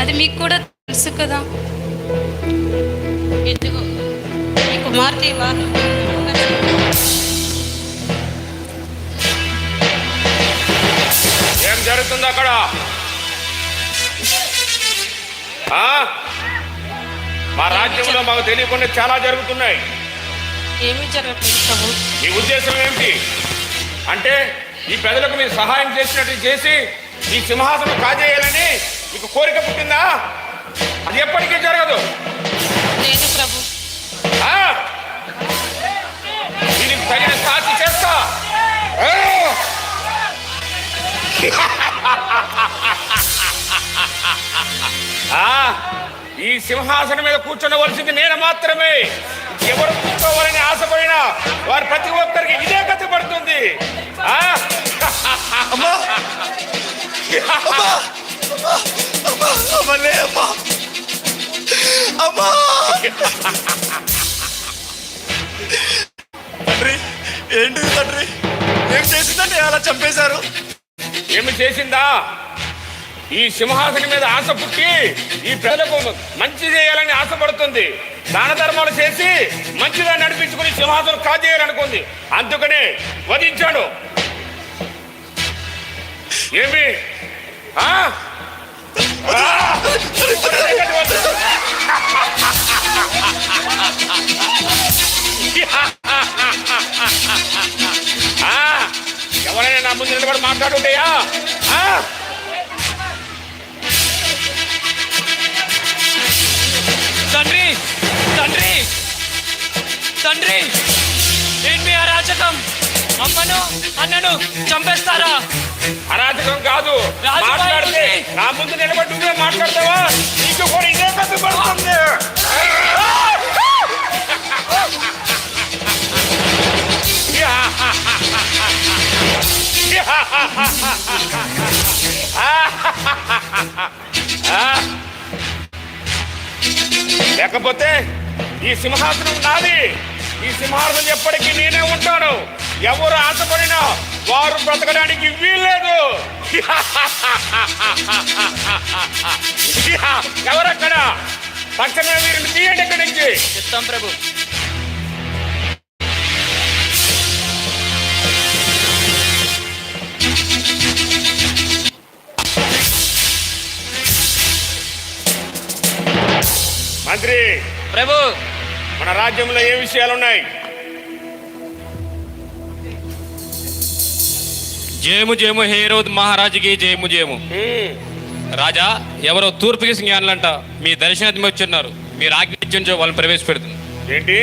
అది మీకు కూడా తెలుసు కదా. ఇదిగో ఈ కుమార్తె వారు ఏం జరుగుతుంది అక్కడ? మా రాజ్యంలో మాకు తెలియకుండా చాలా జరుగుతున్నాయి. ఏమీ జరగట్లేదు ప్రభు. మీ ఉద్దేశం ఏమిటి? అంటే ఈ ప్రజలకు మీరు సహాయం చేసినట్టు చేసి ఈ సింహాసనం కాజేయాలని మీకు కోరిక పుట్టిందా? అది ఎప్పటికీ జరగదు. లేదు ప్రభు. దీనికి తగిన శాస్తి చేస్తా. ఈ సింహాసనం మీద కూర్చుండవలసింది నేను మాత్రమే. ఎవరు కూర్చోవాలని ఆశపడినా వారి ప్రతి ఒక్కరికి ఇదే గతి పడుతుంది. తండ్రి, ఏంటిది తండ్రి? ఏం చేసిందండి అలా చంపేశారు? ఏమి చేసిందా? ఈ సింహాసనం మీద ఆశ పుట్టి ఈ ప్రజలకు మంచి చేయాలని ఆశపడుతుంది. దాన ధర్మాలు చేసి మంచిగా నడిపించుకుని సింహాసనం కాజేయాలనుకుంది. అందుకనే వధించాడు. ఏమి ఎవరైనా నా ముందు నిలబడి మాట్లాడుంటాయా? తండ్రి తండ్రి తండ్రి, ఏంటి అరాచకం? అమ్మను అన్నను చంపేస్తారా? అరాచకం కాదు. మాట్లాడితే నా ముందు నిలబడి నువ్వే మాట్లాడతావా? నీకు కూడా ఇదే కథ పడుతుంది. లేకపోతే ఈ సింహాసనం నాది. ఈ సింహాసనం ఎప్పటికీ నేనే ఉంటాను. ఎవరు ఆశపడినా వారు బ్రతకడానికి వీల్లేదు. ఎవరక్కడ? తక్షణమే వీరిని తీయండి ఇక్కడి నుంచి. చెప్తాం ప్రభు. మంత్రి ప్రభు, మన రాజ్యంలో ఏ విషయాలు ఉన్నాయి? జయము జయము హేరోద్ మహారాజుకి జయము జయము. రాజా, ఎవరో తూర్పుకి జ్ఞానులంట మీ దర్శనార్థం వచ్చున్నారు. మీరు ఆజ్ఞించో వాళ్ళని ప్రవేశపెడుతుంది. ఏంటి?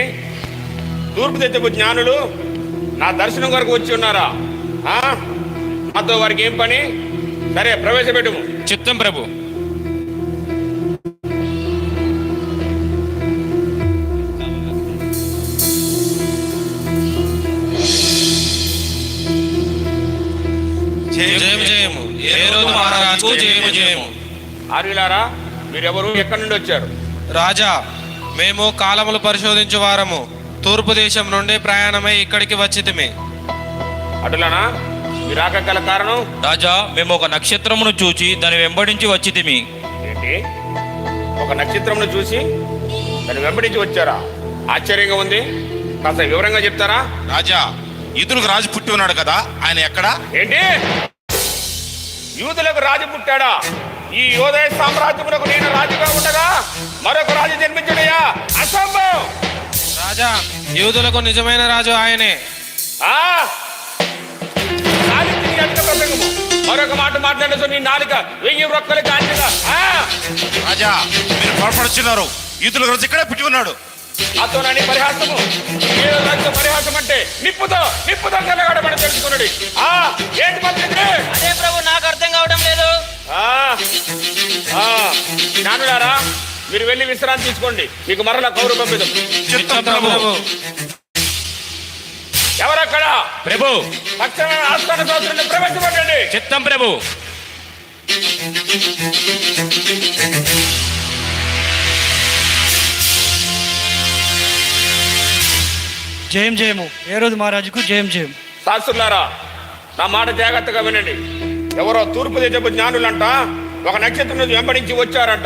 తూర్పు తెచ్చపు జ్ఞానులు నా దర్శనం వరకు వచ్చి ఉన్నారా? నాతో వారికి ఏం పని? సరే, ప్రవేశపెట్టుము. చిత్తం ప్రభు. ఆర్యులారా, మీరెవరు? ఎక్కడి నుండి వచ్చారు? రాజా, మేము కాలములు పరిశోధించు వారము. తూర్పు దేశం నుండి ప్రయాణమై ఇక్కడికి వచ్చితిమి. అటులనా? మీరు రాక గల కారణం? రాజా, మేము ఒక నక్షత్రమును చూచి దాని వెంబడించి వచ్చితిమి. ఏంటి? ఒక నక్షత్రమును చూసి దాని వెంబడించి వచ్చారా? ఆశ్చర్యంగా ఉంది. కాస్త వివరంగా చెప్తారా? రాజా, యూదులకు రాజు పుట్టి ఉన్నాడు కదా, ఆయన ఎక్కడా? ఏంటి? యూదులకు రాజు పుట్టాడా? ఈ యోదయ సామ్రాజ్యములకు నేను రాజుగా ఉండగా మరొక రాజు జన్మించడయా? అసంభవం. రాజా, యూదులకు నిజమైన రాజు ఆయనే. మరొక మాట మాట్లాడేసి నీ నాలుక 1000 రొక్కలు కాంచగా. రాజా, మీరు పొరపడుచున్నారు. యూదులకు రాజు ఇక్కడే పుట్టి ఉన్నాడు. అతోనని పరిహాసము. పరిహాసం అంటే నిప్పుతో తెల్లగడమని తెలుసుకున్నాడు. ఏంటి పరిస్థితి? అదే ప్రభు, నాకు అర్థం కావడం లేదు. జ్ఞానులారా, మీరు వెళ్ళి విశ్రాంతి తీసుకోండి. మీకు మరలా కౌరు పంపిద్దాం. ఎవరక్కడ? ప్రభు. తక్షణమే ఆస్థాన సోదరుని ప్రవేశపెట్టండి. చిత్తం ప్రభు. జయం జయము హేరోదు మహారాజుకు జయం జయం. శాస్త్రులారా, నా మాట జాగ్రత్తగా వినండి. ఎవరో తూర్పు దేశపు జ్ఞానులంట ఒక నక్షత్రం వెంబడించి వచ్చారంట.